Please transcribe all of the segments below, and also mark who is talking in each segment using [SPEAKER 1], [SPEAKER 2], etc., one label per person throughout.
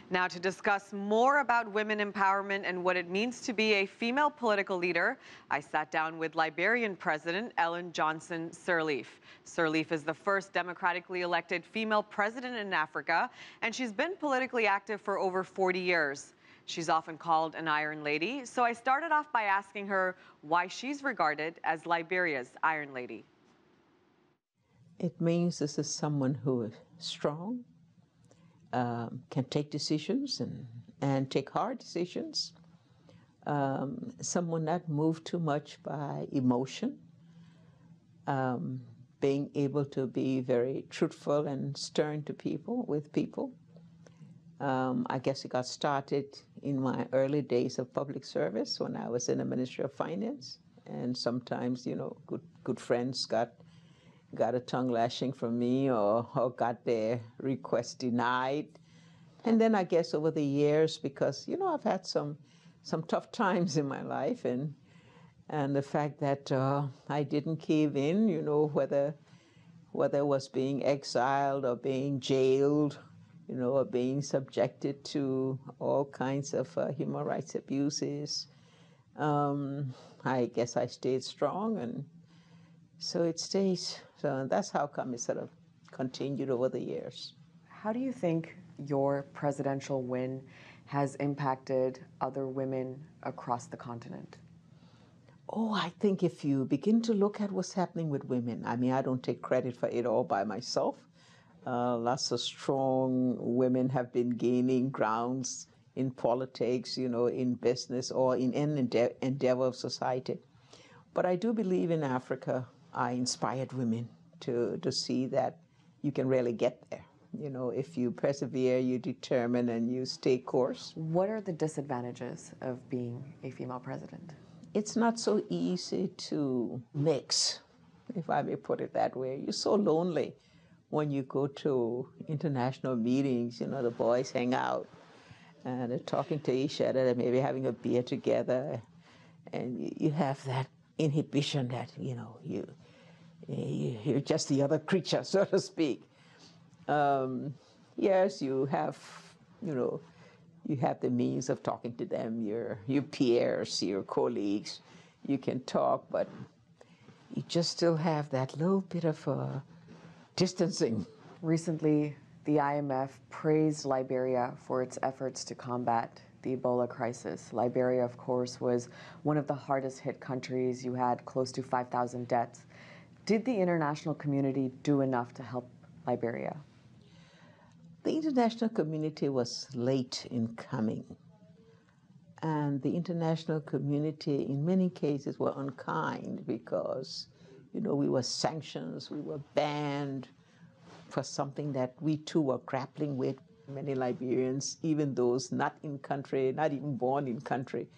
[SPEAKER 1] Now, to discuss more about women empowerment and what it means to be a female political leader, I sat down with Liberian President Ellen Johnson Sirleaf. Sirleaf is the first democratically elected female president in Africa, and she's been politically active for over 40 years. She's often called an Iron Lady, so I started off by asking her why she's regarded as Liberia's Iron Lady.
[SPEAKER 2] It means this is someone who is strong, can take decisions and take hard decisions. Someone not moved too much by emotion, being able to be very truthful and stern to people, with people. I guess it got started in my early days of public service when I was in the Ministry of Finance, and sometimes, good friends got a tongue lashing from me or got their request denied. And then I guess over the years, because, I've had some tough times in my life, and the fact that I didn't cave in, whether it was being exiled or being jailed, or being subjected to all kinds of human rights abuses. I guess I stayed strong, and so it stays. So that's how come it sort of continued over the years.
[SPEAKER 1] How do you think your presidential win has impacted other women across the continent?
[SPEAKER 2] Oh, I think if you begin to look at what's happening with women, I don't take credit for it all by myself. Lots of strong women have been gaining grounds in politics, in business or in any endeavor of society. But I do believe in Africa, I inspired women to see that you can really get there. If you persevere, you determine, and you stay course.
[SPEAKER 1] What are the disadvantages of being a female president?
[SPEAKER 2] It's not so easy to mix, if I may put it that way. You're so lonely when you go to international meetings. The boys hang out and they're talking to each other, they're maybe having a beer together, and you have that inhibition that, you're just the other creature, so to speak. Yes, you have the means of talking to them, your peers, your colleagues. You can talk, but you just still have that little bit of distancing.
[SPEAKER 1] Recently, the IMF praised Liberia for its efforts to combat the Ebola crisis. Liberia, of course, was one of the hardest hit countries. You had close to 5,000 deaths. Did the international community do enough to help Liberia?
[SPEAKER 2] The international community was late in coming, and the international community in many cases were unkind because, we were sanctions, we were banned for something that we too were grappling with. Many Liberians, even those not in country, not even born in country,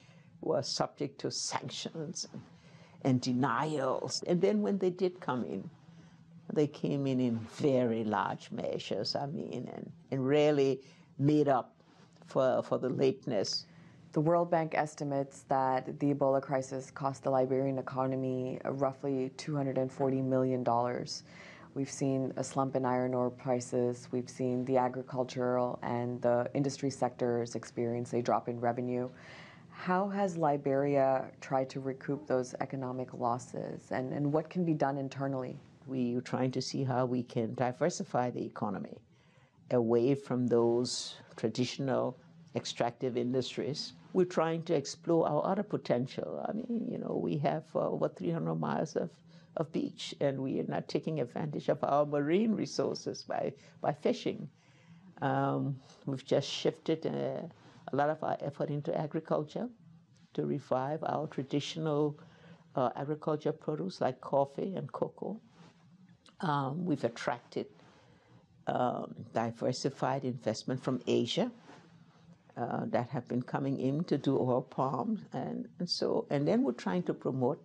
[SPEAKER 2] were subject to sanctions and denials. And then when they did come in, they came in very large measures, and really made up for the lateness.
[SPEAKER 1] The World Bank estimates that the Ebola crisis cost the Liberian economy roughly $240 million. We've seen a slump in iron ore prices. We've seen the agricultural and the industry sectors experience a drop in revenue. How has Liberia tried to recoup those economic losses, and what can be done internally?
[SPEAKER 2] We're trying to see how we can diversify the economy away from those traditional extractive industries. We're trying to explore our other potential. We have over 300 miles of beach, and we are not taking advantage of our marine resources by fishing. We've just shifted a lot of our effort into agriculture to revive our traditional agriculture produce like coffee and cocoa. We've attracted diversified investment from Asia that have been coming in to do oil palm, and then we're trying to promote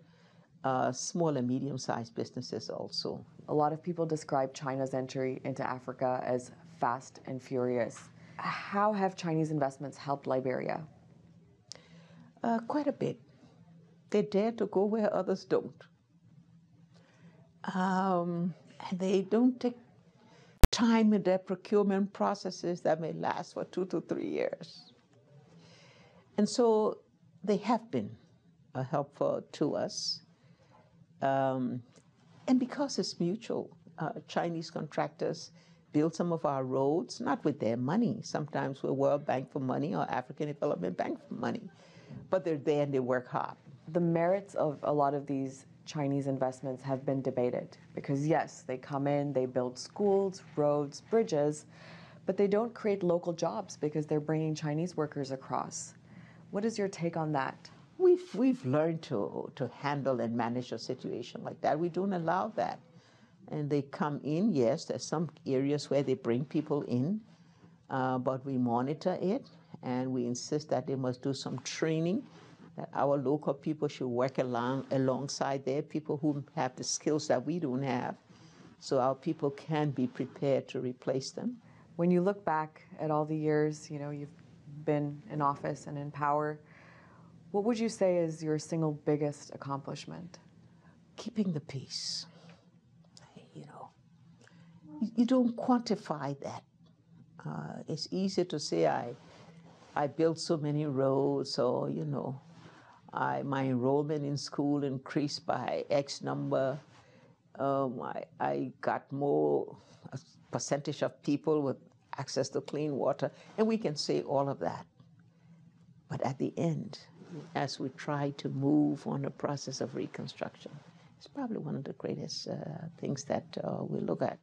[SPEAKER 2] small and medium-sized businesses also.
[SPEAKER 1] A lot of people describe China's entry into Africa as fast and furious. How have Chinese investments helped Liberia?
[SPEAKER 2] Quite a bit. They dare to go where others don't. And they don't take time in their procurement processes that may last for 2 to 3 years. And so they have been helpful to us. And because it's mutual, Chinese contractors build some of our roads, not with their money. Sometimes we're World Bank for money or African Development Bank for money, but they're there and they work hard.
[SPEAKER 1] The merits of a lot of these Chinese investments have been debated because, yes, they come in, they build schools, roads, bridges, but they don't create local jobs because they're bringing Chinese workers across. What is your take on that?
[SPEAKER 2] We've learned to handle and manage a situation like that. We don't allow that. And they come in, yes, there's some areas where they bring people in, but we monitor it and we insist that they must do some training, that our local people should work alongside their people who have the skills that we don't have, so our people can be prepared to replace them.
[SPEAKER 1] When you look back at all the years, you've been in office and in power, what would you say is your single biggest accomplishment?
[SPEAKER 2] Keeping the peace. You don't quantify that. It's easy to say I built so many roads, or my enrollment in school increased by X number. I got more percentage of people with access to clean water, and we can say all of that. But at the end, as we try to move on the process of reconstruction, it's probably one of the greatest things that we look at.